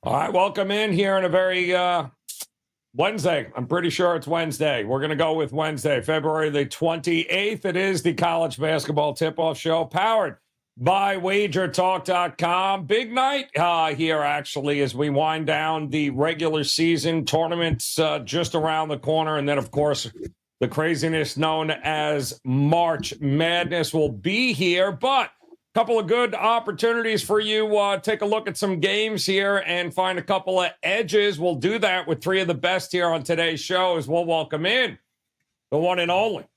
All right, welcome in here on a very Wednesday. I'm pretty sure it's Wednesday. We're going to go with Wednesday, February the 28th. It is the college basketball tip-off show powered by WagerTalk.com. Big night here, actually, as we wind down the regular season. Tournaments just around the corner. And then, of course, the craziness known as March Madness will be here. But couple of good opportunities for you. Take a look at some games here and find a couple of edges. We'll do that with three of the best here on today's show as we'll welcome in the one and only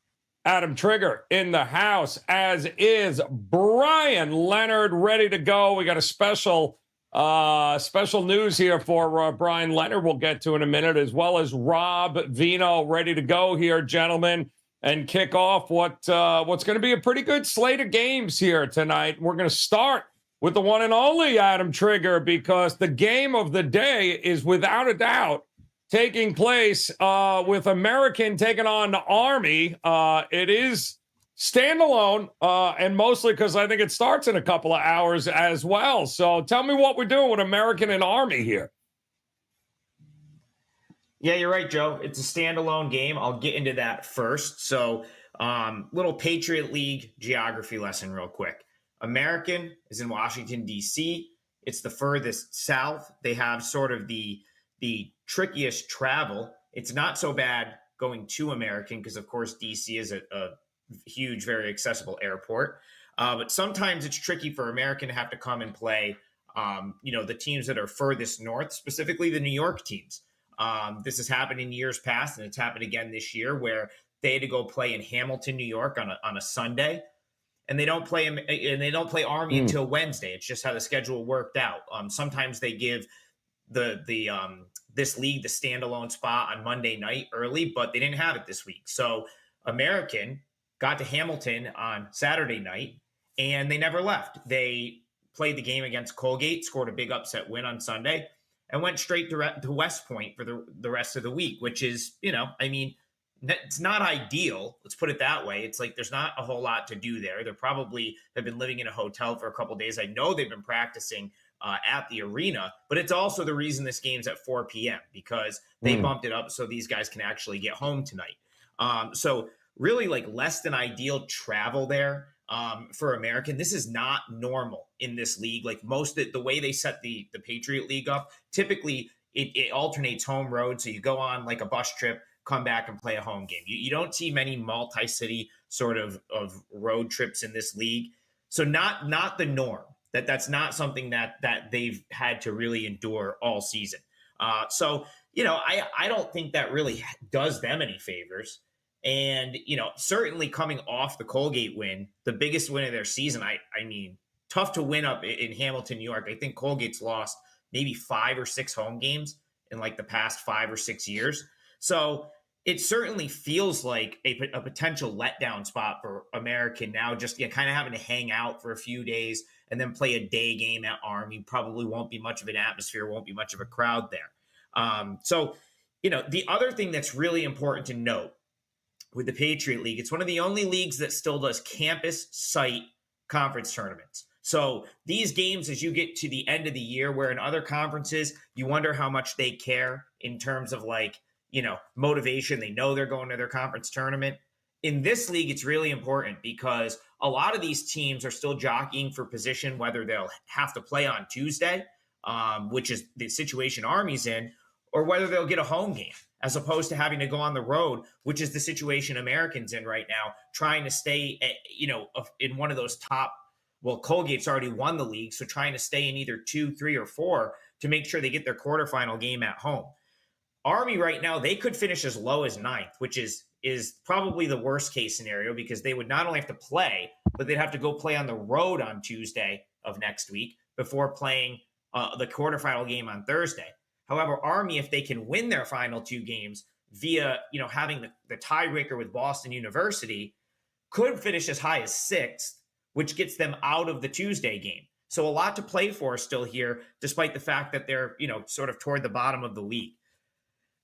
Adam Trigger in the house, as is Bryan Leonard ready to go. We got a special news here for Bryan Leonard we'll get to in a minute, as well as Rob Vino ready to go here, gentlemen, and kick off what's going to be a pretty good slate of games here tonight. We're going to start with the one and only Adam Trigger, because the game of the day is without a doubt taking place with American taking on the Army. It is standalone, and mostly because I think it starts in a couple of hours as well. So tell me what we're doing with American and Army here. Yeah, you're right, Joe. It's a standalone game. I'll get into that first. So, little Patriot League geography lesson real quick. American is in Washington, D.C. It's the furthest south. They have sort of the trickiest travel. It's not so bad going to American because, of course, D.C. is a huge, very accessible airport. But sometimes it's tricky for American to have to come and play, the teams that are furthest north, specifically the New York teams. This has happened in years past, and it's happened again this year, where they had to go play in Hamilton, New York, on a Sunday, and they don't play Army until Wednesday. It's just how the schedule worked out. Sometimes they give this league the standalone spot on Monday night early, but they didn't have it this week. So American got to Hamilton on Saturday night, and they never left. They played the game against Colgate, scored a big upset win on Sunday, and went straight to West Point for the rest of the week, which is, it's not ideal. Let's put it that way. It's like there's not a whole lot to do there. They probably have been living in a hotel for a couple of days. I know they've been practicing at the arena, but it's also the reason this game's at 4 p.m. because they bumped it up so these guys can actually get home tonight. So really, like, less than ideal travel there. For American, this is not normal in this league. Like the way they set the Patriot League up, typically it alternates home road. So you go on like a bus trip, come back and play a home game. You don't see many multi-city sort of road trips in this league. So not the norm. That's not something that they've had to really endure all season. I don't think that really does them any favors. And, certainly coming off the Colgate win, the biggest win of their season, I mean, tough to win up in Hamilton, New York. I think Colgate's lost maybe 5 or 6 home games in like the past 5 or 6 years. So it certainly feels like a potential letdown spot for American now, just kind of having to hang out for a few days and then play a day game at Army. Probably won't be much of an atmosphere, won't be much of a crowd there. The other thing that's really important to note with the Patriot League, it's one of the only leagues that still does campus site conference tournaments. So these games, as you get to the end of the year, where in other conferences, you wonder how much they care in terms of motivation. They know they're going to their conference tournament. In this league, it's really important because a lot of these teams are still jockeying for position, whether they'll have to play on Tuesday, which is the situation Army's in, or whether they'll get a home game, as opposed to having to go on the road, which is the situation American's in right now, trying to stay, in one of those top. Well, Colgate's already won the league, so trying to stay in either 2, 3, or 4 to make sure they get their quarterfinal game at home. Army right now, they could finish as low as 9th, which is probably the worst case scenario, because they would not only have to play, but they'd have to go play on the road on Tuesday of next week before playing the quarterfinal game on Thursday. However, Army, if they can win their final 2 games via, having the tiebreaker with Boston University, could finish as high as 6th, which gets them out of the Tuesday game. So a lot to play for still here, despite the fact that they're, sort of toward the bottom of the league.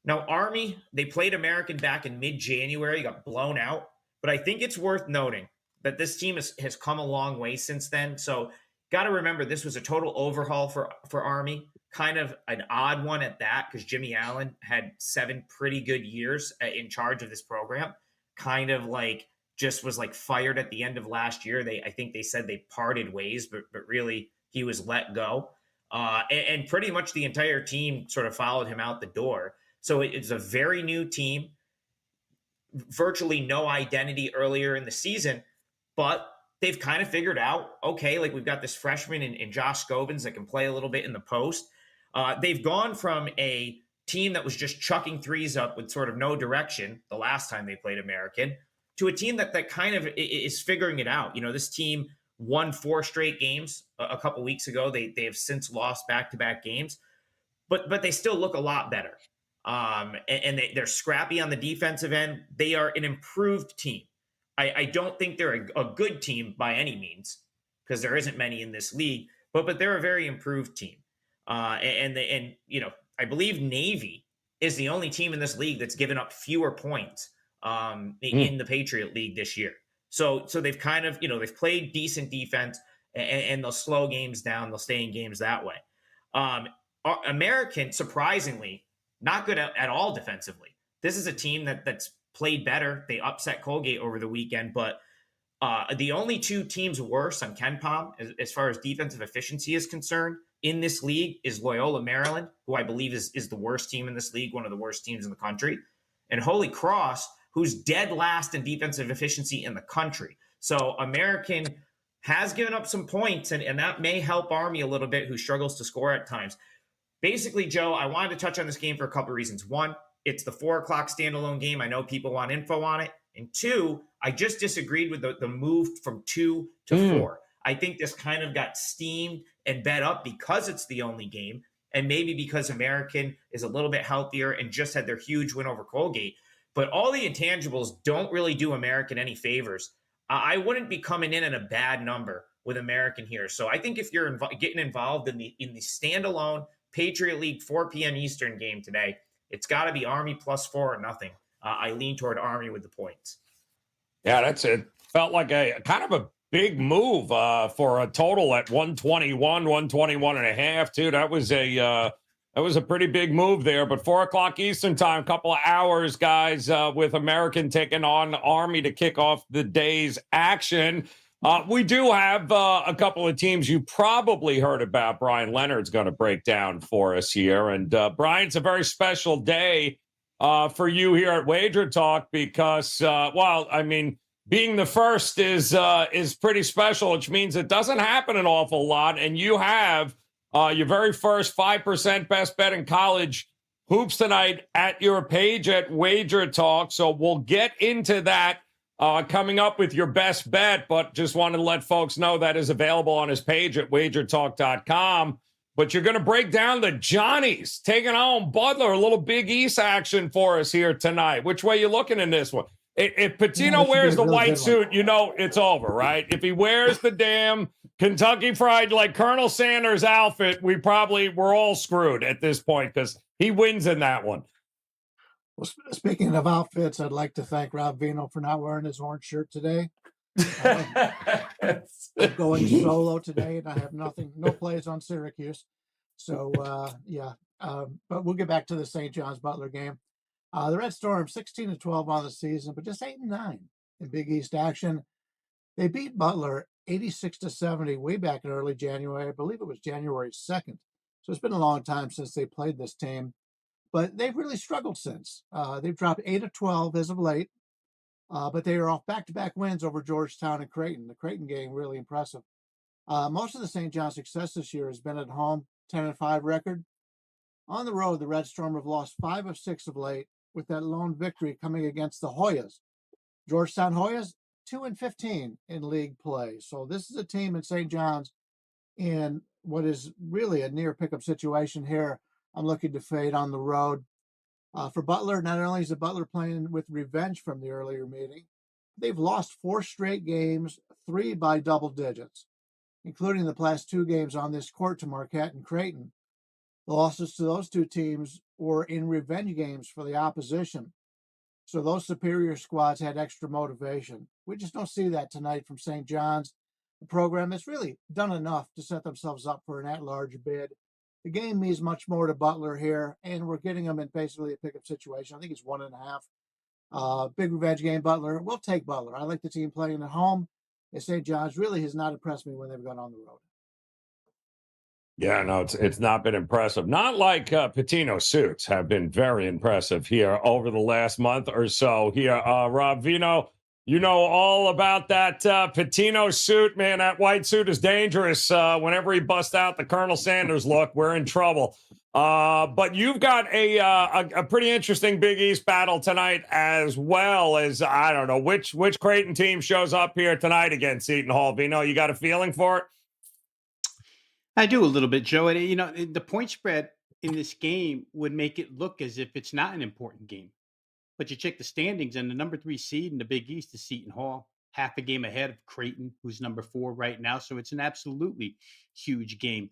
Now, Army, they played American back in mid-January, got blown out. But I think it's worth noting that this team has come a long way since then. So got to remember, this was a total overhaul for Army. kind of an odd one at that, because Jimmy Allen had 7 pretty good years in charge of this program. Kind of like just was like fired at the end of last year. I think they said they parted ways, but really he was let go. And pretty much the entire team sort of followed him out the door. So it's a very new team, virtually no identity earlier in the season, but they've kind of figured out, okay, like we've got this freshman in Josh Scovins that can play a little bit in the post. They've gone from a team that was just chucking threes up with sort of no direction the last time they played American to a team that kind of is figuring it out. This team won 4 straight games a couple weeks ago. They have since lost back-to-back games, but they still look a lot better. And they're scrappy on the defensive end. They are an improved team. I don't think they're a good team by any means, because there isn't many in this league, but they're a very improved team. And I believe Navy is the only team in this league that's given up fewer points in the Patriot League this year. So they've kind of, they've played decent defense, and they'll slow games down. They'll stay in games that way. American, surprisingly, not good at all defensively. This is a team that's played better. They upset Colgate over the weekend, but the only 2 teams worse on KenPom as far as defensive efficiency is concerned in this league is Loyola Maryland, who I believe is the worst team in this league, one of the worst teams in the country, and Holy Cross, who's dead last in defensive efficiency in the country. So American has given up some points, and that may help Army a little bit, who struggles to score at times. Basically, Joe, I wanted to touch on this game for a couple of reasons. One, it's the 4 o'clock standalone game. I know people want info on it. And 2, I just disagreed with the move from 2 to 4. I think this kind of got steamed and bet up because it's the only game, and maybe because American is a little bit healthier and just had their huge win over Colgate. But all the intangibles don't really do American any favors. I wouldn't be coming in at a bad number with American here. So I think if you're getting involved in the standalone Patriot League 4 p.m. Eastern game today, it's got to be Army +4 or nothing. I lean toward Army with the points. Yeah, that's it. Felt like a kind of a big move for a total at 121 and a half, too. That was a pretty big move there. But 4 o'clock Eastern time, couple of hours, guys, with American taking on Army to kick off the day's action. We do have a couple of teams you probably heard about. Brian Leonard's going to break down for us here. And Brian, it's a very special day for you here at Wager Talk because, being the first is pretty special, which means it doesn't happen an awful lot. And you have your very first 5% best bet in college hoops tonight at your page at Wager Talk. So we'll get into that coming up with your best bet, but just wanted to let folks know that is available on his page at wagertalk.com. But you're going to break down the Johnnies taking on Butler, a little Big East action for us here tonight. Which way you looking in this one? If Patino wears the white suit, it's over, right? If he wears the damn Kentucky Fried, like Colonel Sanders outfit, we're all screwed at this point because he wins in that one. Well, speaking of outfits, I'd like to thank Rob Vino for not wearing his orange shirt today. I'm going solo today, and I have no plays on Syracuse. So, but we'll get back to the St. John's Butler game. The Red Storm 16-12 on the season, but just 8-9 in Big East action. They beat Butler 86-70 way back in early January. I believe it was January 2nd. So it's been a long time since they played this team. But they've really struggled since. They've dropped 8 of 12 as of late, but they are off back-to-back wins over Georgetown and Creighton. The Creighton game really impressive. Most of the St. John's success this year has been at home, 10-5 record. On the road, the Red Storm have lost 5 of 6 of late, with that lone victory coming against the Hoyas. Georgetown Hoyas, 2-15 in league play. So this is a team in St. John's in what is really a near pickup situation here. I'm looking to fade on the road. For Butler, not only is the Butler playing with revenge from the earlier meeting, they've lost 4 straight games, 3 by double digits, including the last 2 games on this court to Marquette and Creighton. The losses to those 2 teams were in revenge games for the opposition. So those superior squads had extra motivation. We just don't see that tonight from St. John's. The program has really done enough to set themselves up for an at-large bid. the game means much more to Butler here, and we're getting them in basically a pickup situation. I think it's 1.5. Big revenge game, Butler. We'll take Butler. I like the team playing at home. And St. John's really has not impressed me when they've gone on the road. Yeah, no, it's not been impressive. Not like Patino suits have been very impressive here over the last month or so. Here, Rob Vino, you know all about that Patino suit, man. That white suit is dangerous. Whenever he busts out the Colonel Sanders look, we're in trouble. But you've got a pretty interesting Big East battle tonight, as well as I don't know which Creighton team shows up here tonight against Seton Hall. Vino, you got a feeling for it? I do a little bit, Joe. And the point spread in this game would make it look as if it's not an important game. But you check the standings, and the number 3 seed in the Big East is Seton Hall, half a game ahead of Creighton, who's number 4 right now. So it's an absolutely huge game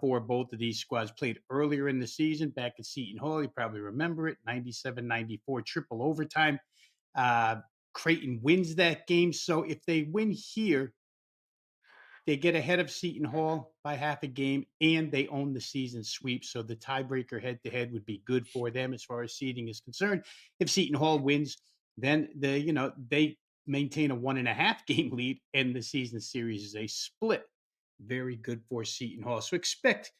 for both of these squads. Played earlier in the season back at Seton Hall. You probably remember it, 97-94, triple overtime. Creighton wins that game. So if they win here, they get ahead of Seton Hall by half a game, and they own the season sweep. So the tiebreaker head-to-head would be good for them as far as seeding is concerned. If Seton Hall wins, then they maintain a 1.5 game lead, and the season series is a split. Very good for Seton Hall. So expect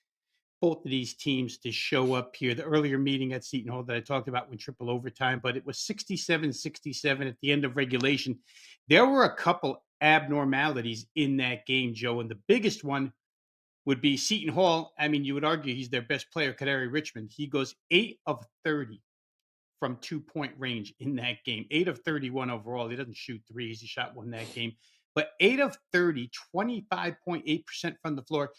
both of these teams to show up here. The earlier meeting at Seton Hall that I talked about went triple overtime, but it was 67-67 at the end of regulation. There were a couple abnormalities in that game, Joe, and the biggest one would be Seton Hall. I mean, you would argue he's their best player, Kadari Richmond. He goes 8 of 30 from 2-point range in that game. 8 of 31 overall. He doesn't shoot threes. He shot one that game. But 8 of 30, 25.8% from the floor.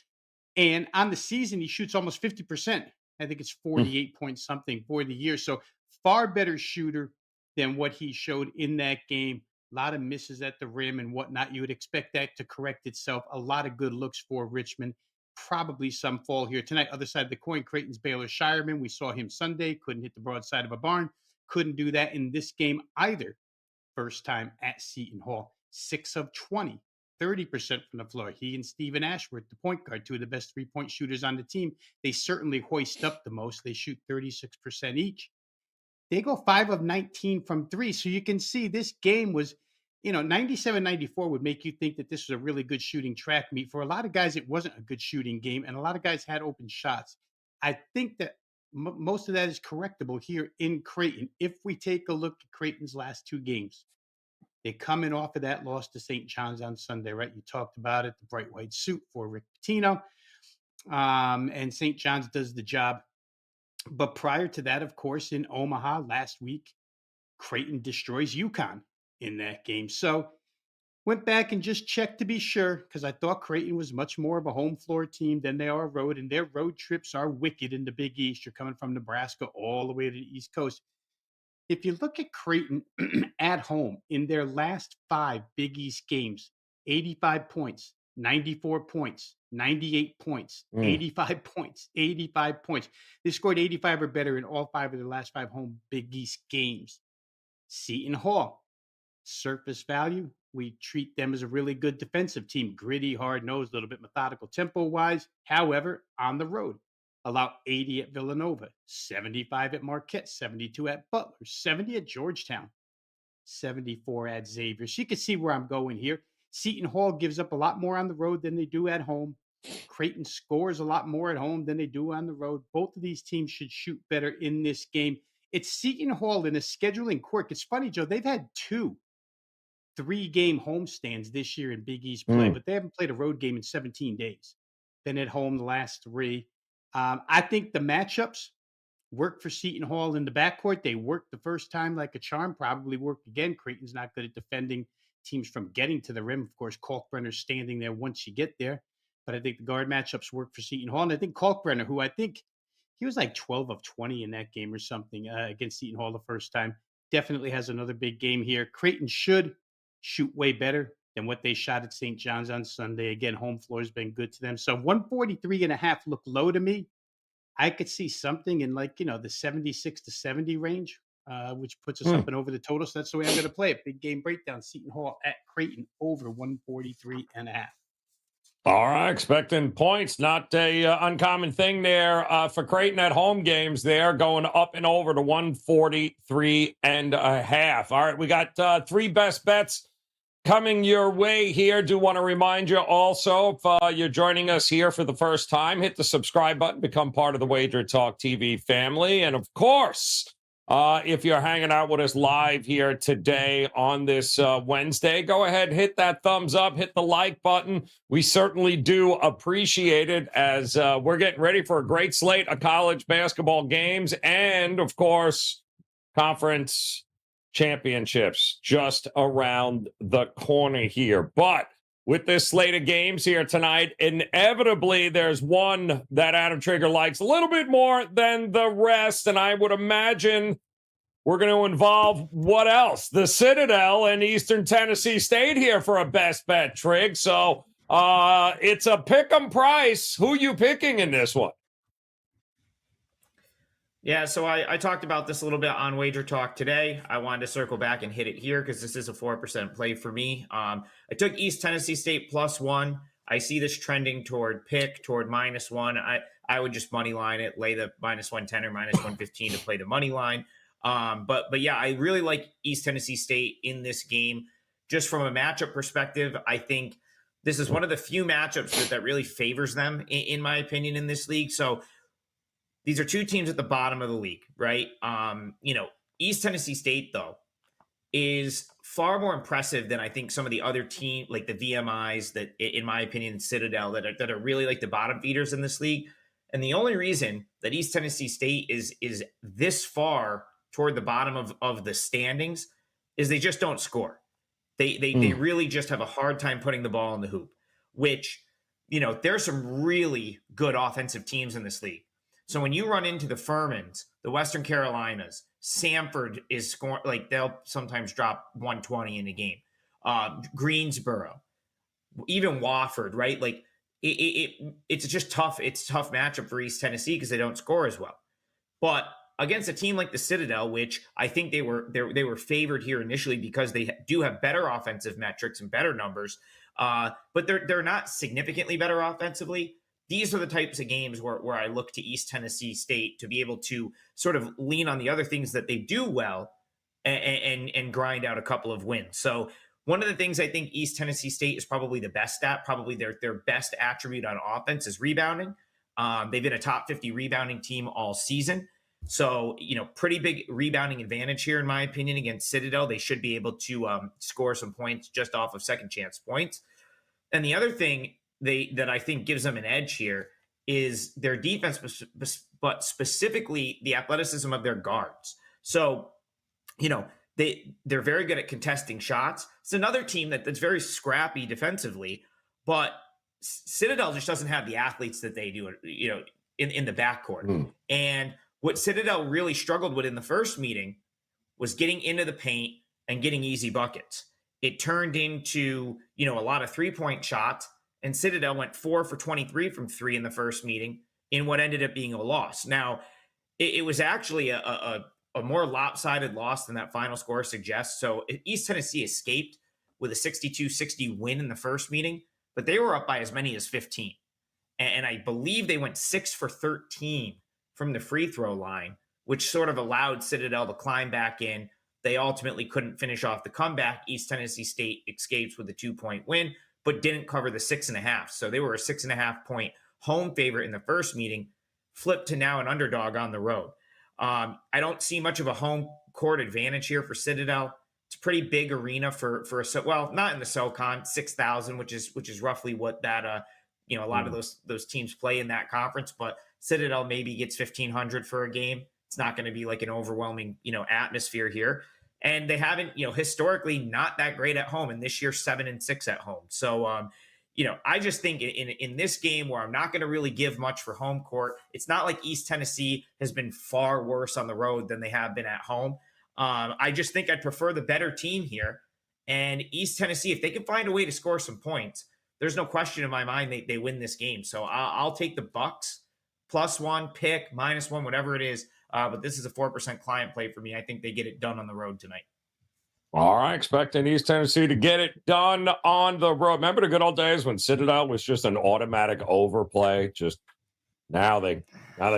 And on the season, he shoots almost 50%. I think it's 48 point something for the year. So far better shooter than what he showed in that game. A lot of misses at the rim and whatnot. You would expect that to correct itself. A lot of good looks for Richmond. Probably some fall here tonight. Other side of the coin, Creighton's Baylor Shireman. We saw him Sunday. Couldn't hit the broadside of a barn. Couldn't do that in this game either. First time at Seton Hall. 6 of 20. 30% from the floor. He and Stephen Ashworth, the point guard, 2 of the best 3-point shooters on the team. They certainly hoist up the most. They shoot 36% each. They go 5 of 19 from 3. So you can see this game was, 97-94 would make you think that this was a really good shooting track meet. For a lot of guys, it wasn't a good shooting game, and a lot of guys had open shots. I think that most of that is correctable here in Creighton. If we take a look at Creighton's last 2 games, they're coming off of that loss to St. John's on Sunday, right? You talked about it, the bright white suit for Rick Pitino. And St. John's does the job. But prior to that, of course, in Omaha last week, Creighton destroys UConn in that game. So went back and just checked to be sure, because I thought Creighton was much more of a home floor team than they are road. And their road trips are wicked in the Big East. You're coming from Nebraska all the way to the East Coast. If you look at Creighton at home in their last 5 Big East games, 85 points, 94 points, 98 points, 85 points, 85 points. They scored 85 or better in all 5 of their last 5 home Big East games. Seton Hall, surface value, we treat them as a really good defensive team. Gritty, hard-nosed, a little bit methodical tempo-wise. However, on the road, allow 80 at Villanova, 75 at Marquette, 72 at Butler, 70 at Georgetown, 74 at Xavier. So you can see where I'm going here. Seton Hall gives up a lot more on the road than they do at home. Creighton scores a lot more at home than they do on the road. Both of these teams should shoot better in this game. It's Seton Hall in a scheduling quirk. It's funny, Joe, they've had 2 3-game homestands this year in Big East play, but they haven't played a road game in 17 days. Been at home the last 3. I think the matchups work for Seton Hall in the backcourt. They worked the first time like a charm, probably work again. Creighton's not good at defending teams from getting to the rim. Of course, Kalkbrenner's standing there once you get there. But I think the guard matchups work for Seton Hall. And I think Kalkbrenner, who I think he was like 12 of 20 in that game or something against Seton Hall the first time, definitely has another big game here. Creighton should shoot way better than what they shot at St. John's on Sunday. Again, home floor has been good to them. So 143.5 look low to me. I could see something in the 76 to 70 range, which puts us up and over the total. So that's the way I'm going to play it. Big game breakdown, Seton Hall at Creighton over 143.5. All right, expecting points, not a uncommon thing there for Creighton at home games. There going up and over to 143.5. All right, we got 3 best bets coming your way here. Do want to remind you also, if you're joining us here for the first time, hit the subscribe button, become part of the WagerTalk TV family, and of course, if you're hanging out with us live here today on this Wednesday, go ahead, hit that thumbs up, hit the like button. We certainly do appreciate it as we're getting ready for a great slate of college basketball games and, of course, conference championships just around the corner here. But with this slate of games here tonight, inevitably there's one that Adam Trigger likes a little bit more than the rest. And I would imagine we're going to involve what else? The Citadel and Eastern Tennessee State here for a best bet, Trig. So it's a pick 'em price. Who you picking in this one? Yeah, so I talked about this a little bit on Wager Talk today. I wanted to circle back and hit it here because this is a 4% play for me. I took East Tennessee State +1. I see this trending toward -1. I would just money line it, lay the -110 or -115 to play the money line. But yeah, I really like East Tennessee State in this game. Just from a matchup perspective, I think this is one of the few matchups that really favors them, in my opinion, in this league. So these are two teams at the bottom of the league, right? East Tennessee State, though, is far more impressive than I think some of the other teams, like the VMIs, that, in my opinion, Citadel, that are really like the bottom feeders in this league. And the only reason that East Tennessee State is this far toward the bottom of the standings is they just don't score. They really just have a hard time putting the ball in the hoop, which, there are some really good offensive teams in this league. So when you run into the Furmans, the Western Carolinas, Samford is scoring, like they'll sometimes drop 120 in a game. Greensboro, even Wofford, right? Like it's just tough. It's a tough matchup for East Tennessee because they don't score as well. But against a team like the Citadel, which I think they were favored here initially because they do have better offensive metrics and better numbers, but they're not significantly better offensively. These are the types of games where I look to East Tennessee State to be able to sort of lean on the other things that they do well and grind out a couple of wins. So one of the things I think East Tennessee State is probably the best at, probably their best attribute on offense is rebounding. They've been a top 50 rebounding team all season. So, pretty big rebounding advantage here, in my opinion, against Citadel. They should be able to score some points just off of second chance points. And the other thing that I think gives them an edge here is their defense, but specifically the athleticism of their guards. So, they're very good at contesting shots. It's another team that's very scrappy defensively, but Citadel just doesn't have the athletes that they do, in the backcourt. And what Citadel really struggled with in the first meeting was getting into the paint and getting easy buckets. It turned into, a lot of 3-point shots, and Citadel went 4 for 23 from 3 in the first meeting in what ended up being a loss. Now, it was actually a more lopsided loss than that final score suggests. So East Tennessee escaped with a 62-60 win in the first meeting, but they were up by as many as 15. And I believe they went 6 for 13 from the free throw line, which sort of allowed Citadel to climb back in. They ultimately couldn't finish off the comeback. East Tennessee State escapes with a 2-point win, but didn't cover the 6.5. So they were a 6.5-point home favorite in the first meeting, flipped to now an underdog on the road. I don't see much of a home court advantage here for Citadel. It's a pretty big arena for not in the SoCon, 6,000, which is roughly what that a lot of those teams play in that conference. But Citadel maybe gets 1,500 for a game. It's not going to be like an overwhelming atmosphere here. And they haven't historically not that great at home, and this year 7-6 at home. So I just think in this game where I'm not going to really give much for home court, it's not like East Tennessee has been far worse on the road than they have been at home. I just think I'd prefer the better team here. And East Tennessee, if they can find a way to score some points, there's no question in my mind they win this game. So I'll take the Bucks +1, pick, -1, whatever it is. But this is a 4% client play for me. I think they get it done on the road tonight. All right, expecting East Tennessee to get it done on the road. Remember the good old days when Citadel was just an automatic overplay? Just now they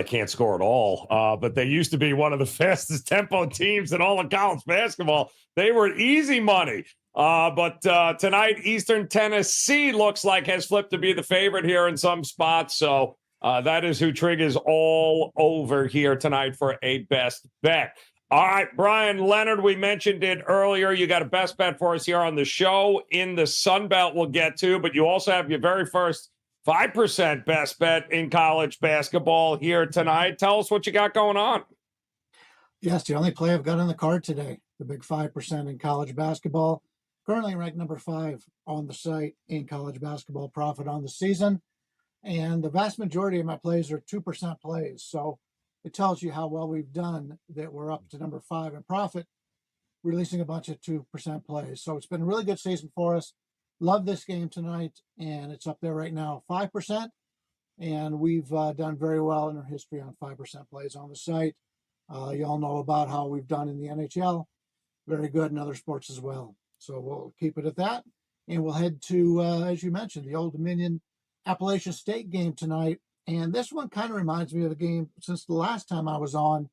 can't score at all. But they used to be one of the fastest tempo teams in all of college basketball. They were easy money. But tonight, Eastern Tennessee looks like has flipped to be the favorite here in some spots. So that is who Trig is all over here tonight for a best bet. All right, Brian Leonard, we mentioned it earlier. You got a best bet for us here on the show in the Sun Belt we'll get to, but you also have your very first 5% best bet in college basketball here tonight. Tell us what you got going on. Yes, the only play I've got on the card today, the big 5% in college basketball. Currently ranked number 5 on the site in college basketball profit on the season. And the vast majority of my plays are 2% plays. So it tells you how well we've done that we're up to number 5 in profit, releasing a bunch of 2% plays. So it's been a really good season for us. Love this game tonight, and it's up there right now, 5%. And we've done very well in our history on 5% plays on the site. You all know about how we've done in the NHL. Very good in other sports as well. So we'll keep it at that. And we'll head to, as you mentioned, the Old Dominion Appalachian State game tonight. And this one kind of reminds me of the game since the last time I was on.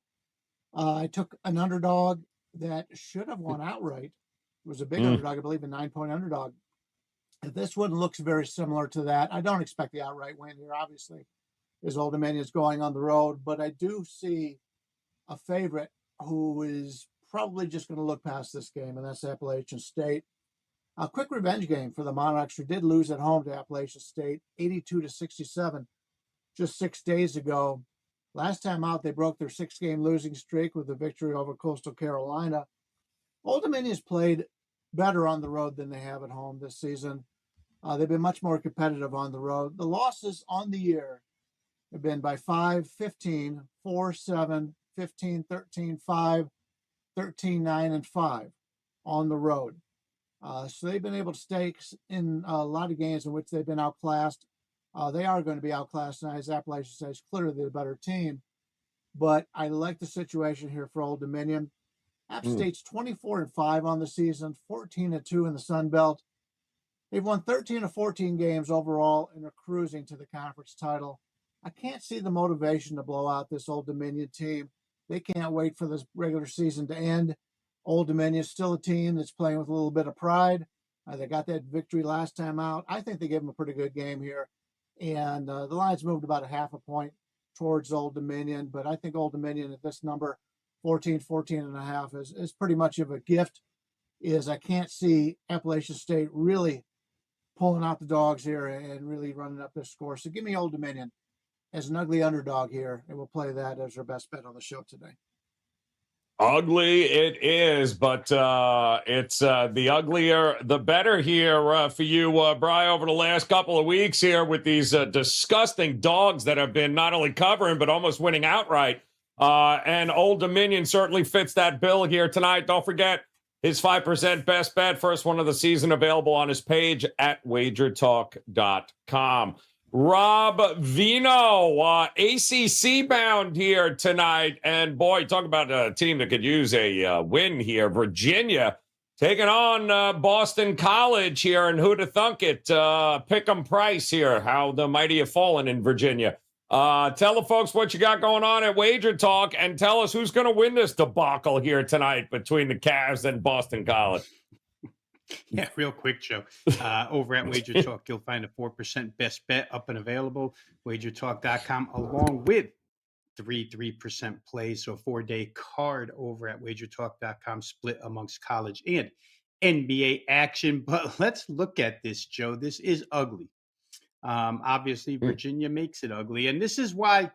I took an underdog that should have won outright. It was a big underdog, I believe, a 9-point underdog. And this one looks very similar to that. I don't expect the outright win here, obviously, as Old Dominion is going on the road. But I do see a favorite who is probably just going to look past this game, and that's Appalachian State. A quick revenge game for the Monarchs, who did lose at home to Appalachian State, 82-67, just 6 days ago. Last time out, they broke their 6-game losing streak with a victory over Coastal Carolina. Old Dominion's played better on the road than they have at home this season. They've been much more competitive on the road. The losses on the year have been by 5, 15, 4, 7, 15, 13, 5, 13, 9, and 5 on the road. So they've been able to stay in a lot of games in which they've been outclassed. They are going to be outclassed tonight, as Appalachian State is clearly the better team. But I like the situation here for Old Dominion. App State's 24-5 on the season, 14-2 in the Sun Belt. They've won 13 of 14 games overall and are cruising to the conference title. I can't see the motivation to blow out this Old Dominion team. They can't wait for this regular season to end. Old Dominion is still a team that's playing with a little bit of pride. They got that victory last time out. I think they gave them a pretty good game here. And the line's moved about a half a point towards Old Dominion. But I think Old Dominion at this number, 14 and a half, is pretty much of a gift. I can't see Appalachian State really pulling out the dogs here and really running up this score. So give me Old Dominion as an ugly underdog here, and we'll play that as our best bet on the show today. Ugly it is, but it's the uglier, the better here for you, Brian, over the last couple of weeks here with these disgusting dogs that have been not only covering, but almost winning outright. And Old Dominion certainly fits that bill here tonight. Don't forget his 5% best bet, first one of the season, available on his page at WagerTalk.com. Rob Vino, ACC bound here tonight. And boy, talk about a team that could use a win here. Virginia taking on Boston College here. And who to thunk it? Pick'em price here. How the mighty have fallen in Virginia. Tell the folks what you got going on at Wager Talk and tell us who's going to win this debacle here tonight between the Cavs and Boston College. Yeah, real quick, Joe. Over at Wager Talk, you'll find a 4% best bet up and available. WagerTalk.com, along with 3% plays. So a 4-day card over at WagerTalk.com, split amongst college and NBA action. But let's look at this, Joe. This is ugly. Obviously, Virginia makes it ugly. And this is why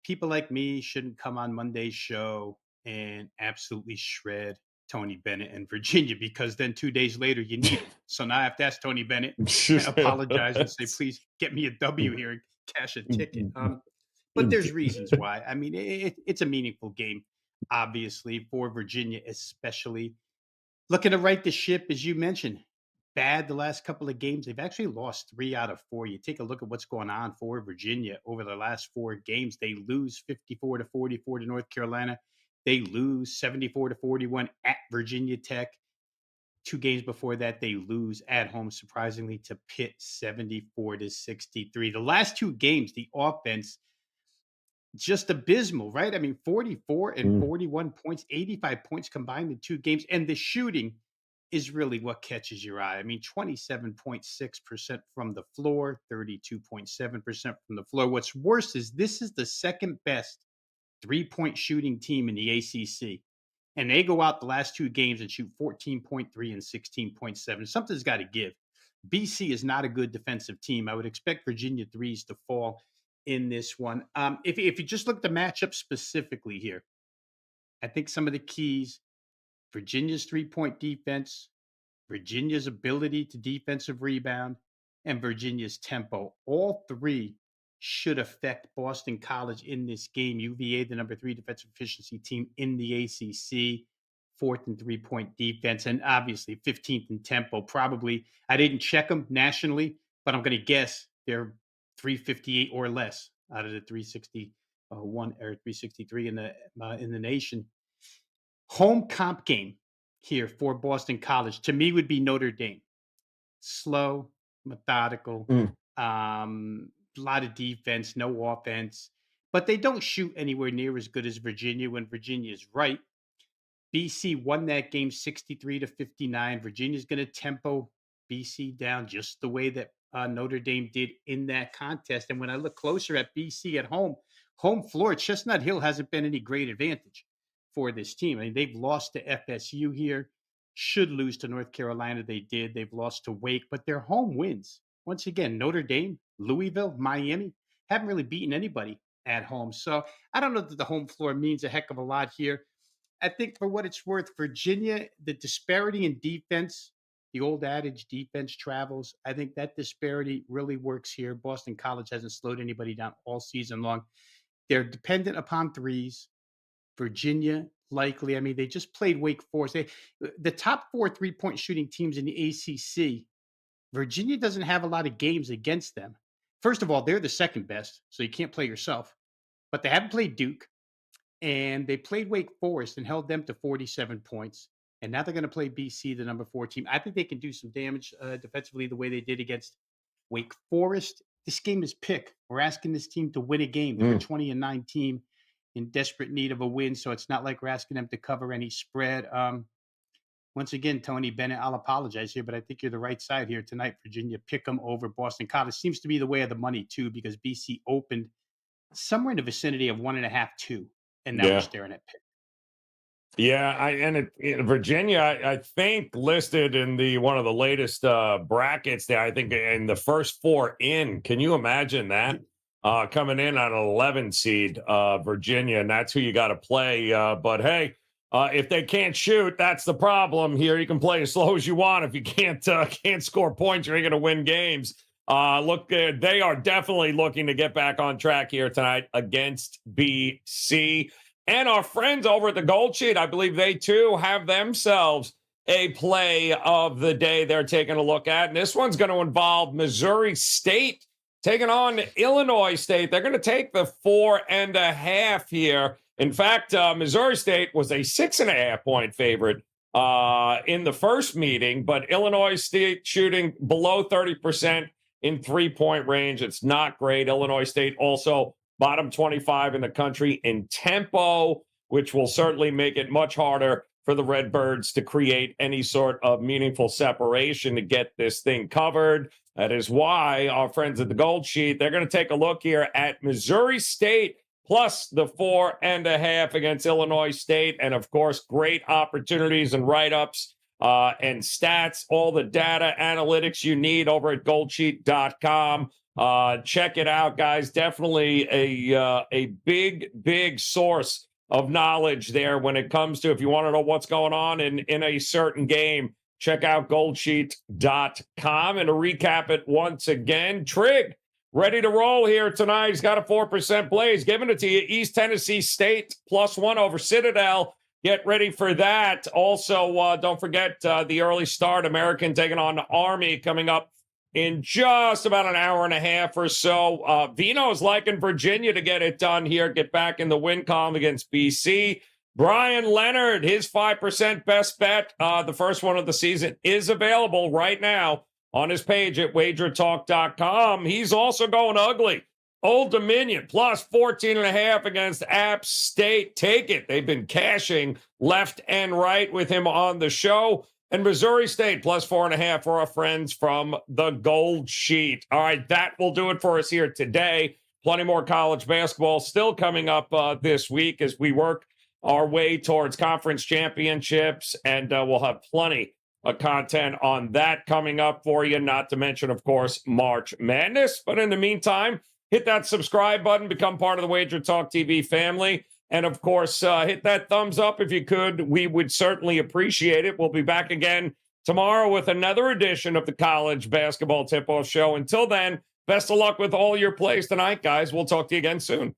people like me shouldn't come on Monday's show and absolutely shred Tony Bennett and Virginia, because then 2 days later you need him. So now I have to ask Tony Bennett and apologize and say, please get me a W here and cash a ticket. But there's reasons why. I mean, it's a meaningful game, obviously, for Virginia, especially. Looking to right the ship, as you mentioned, bad the last couple of games. They've actually lost 3 out of 4. You take a look at what's going on for Virginia over the last 4 games. They lose 54-44 to North Carolina. They lose 74-41 at Virginia Tech. 2 games before that, they lose at home, surprisingly, to Pitt 74-63. The last 2 games, the offense just abysmal, right? I mean, 44 and 41 points, 85 points combined in 2 games. And the shooting is really what catches your eye. I mean, 27.6% from the floor, 32.7% from the floor. What's worse is this is the second best 3-point shooting team in the ACC. And they go out the last 2 games and shoot 14.3 and 16.7. Something's got to give. BC is not a good defensive team. I would expect Virginia threes to fall in this one. If you just look at the matchup specifically here, I think some of the keys, Virginia's 3-point defense, Virginia's ability to defensive rebound, and Virginia's tempo, all 3 should affect Boston College in this game. UVA, the number 3 defensive efficiency team in the ACC, 4th in 3-point defense, and obviously 15th in tempo. Probably, I didn't check them nationally, but I'm going to guess they're 358 or less out of the 361 or 363 in the nation. Home comp game here for Boston College to me would be Notre Dame. Slow, methodical, a lot of defense, no offense, but they don't shoot anywhere near as good as Virginia when Virginia is right. BC won that game 63-59. Virginia's going to tempo BC down just the way that Notre Dame did in that contest. And when I look closer at BC at home floor, Chestnut Hill hasn't been any great advantage for this team. I mean, they've lost to FSU here, should lose to North Carolina. They did. They've lost to Wake, but their home wins. Once again, Notre Dame, Louisville, Miami haven't really beaten anybody at home. So I don't know that the home floor means a heck of a lot here. I think for what it's worth, Virginia, the disparity in defense, the old adage, defense travels. I think that disparity really works here. Boston College hasn't slowed anybody down all season long. They're dependent upon threes. Virginia, likely. I mean, they just played Wake Forest. The top 4 3-point shooting teams in the ACC, Virginia doesn't have a lot of games against them. First of all, they're the second best, so you can't play yourself. But they haven't played Duke, and they played Wake Forest and held them to 47 points. And now they're going to play BC, the number 4 team. I think they can do some damage defensively the way they did against Wake Forest. This game is pick. We're asking this team to win a game. They're a 20-9 team in desperate need of a win, so it's not like we're asking them to cover any spread. Once again, Tony Bennett, I'll apologize here, but I think you're the right side here tonight. Virginia, pick them over Boston College. Seems to be the way of the money, too, because BC opened somewhere in the vicinity of 1.5, 2, and now we're staring at pick. Yeah, Virginia, I think listed in one of the latest brackets there. I think in the first 4 in. Can you imagine that coming in on an 11 seed, Virginia, and that's who you got to play. But hey, if they can't shoot, that's the problem here. You can play as slow as you want. If you can't score points, you ain't going to win games. Look, they are definitely looking to get back on track here tonight against BC. And our friends over at the Gold Sheet, I believe they too have themselves a play of the day they're taking a look at. And this one's going to involve Missouri State taking on Illinois State. They're going to take the 4.5 here. In fact, Missouri State was a 6.5-point favorite in the first meeting, but Illinois State shooting below 30% in 3-point range. It's not great. Illinois State also bottom 25 in the country in tempo, which will certainly make it much harder for the Redbirds to create any sort of meaningful separation to get this thing covered. That is why our friends at the Gold Sheet, they're going to take a look here at Missouri State plus the 4.5 against Illinois State. And of course, great opportunities and write-ups and stats, all the data analytics you need over at goldsheet.com. Check it out, guys. Definitely a big source of knowledge there when it comes to, if you want to know what's going on in a certain game, check out goldsheet.com. And to recap it once again, Trig, ready to roll here tonight. He's got a 4% play. He's giving it to you. East Tennessee State +1 over Citadel. Get ready for that. Also, don't forget the early start. American taking on the Army coming up in just about an hour and a half or so. Vino's liking Virginia to get it done here, get back in the win column against BC. Brian Leonard, his 5% best bet, the first one of the season, is available right now on his page at WagerTalk.com. He's also going ugly. Old Dominion plus 14.5 against App State. Take it. They've been cashing left and right with him on the show. And Missouri State plus 4.5 for our friends from the Gold Sheet. All right, that will do it for us here today. Plenty more college basketball still coming up this week as we work our way towards conference championships, and we'll have plenty of content on that coming up for you, not to mention, of course, March Madness. But in the meantime, hit that subscribe button, become part of the Wager Talk TV family. And, of course, hit that thumbs up if you could. We would certainly appreciate it. We'll be back again tomorrow with another edition of the College Basketball Tip-Off Show. Until then, best of luck with all your plays tonight, guys. We'll talk to you again soon.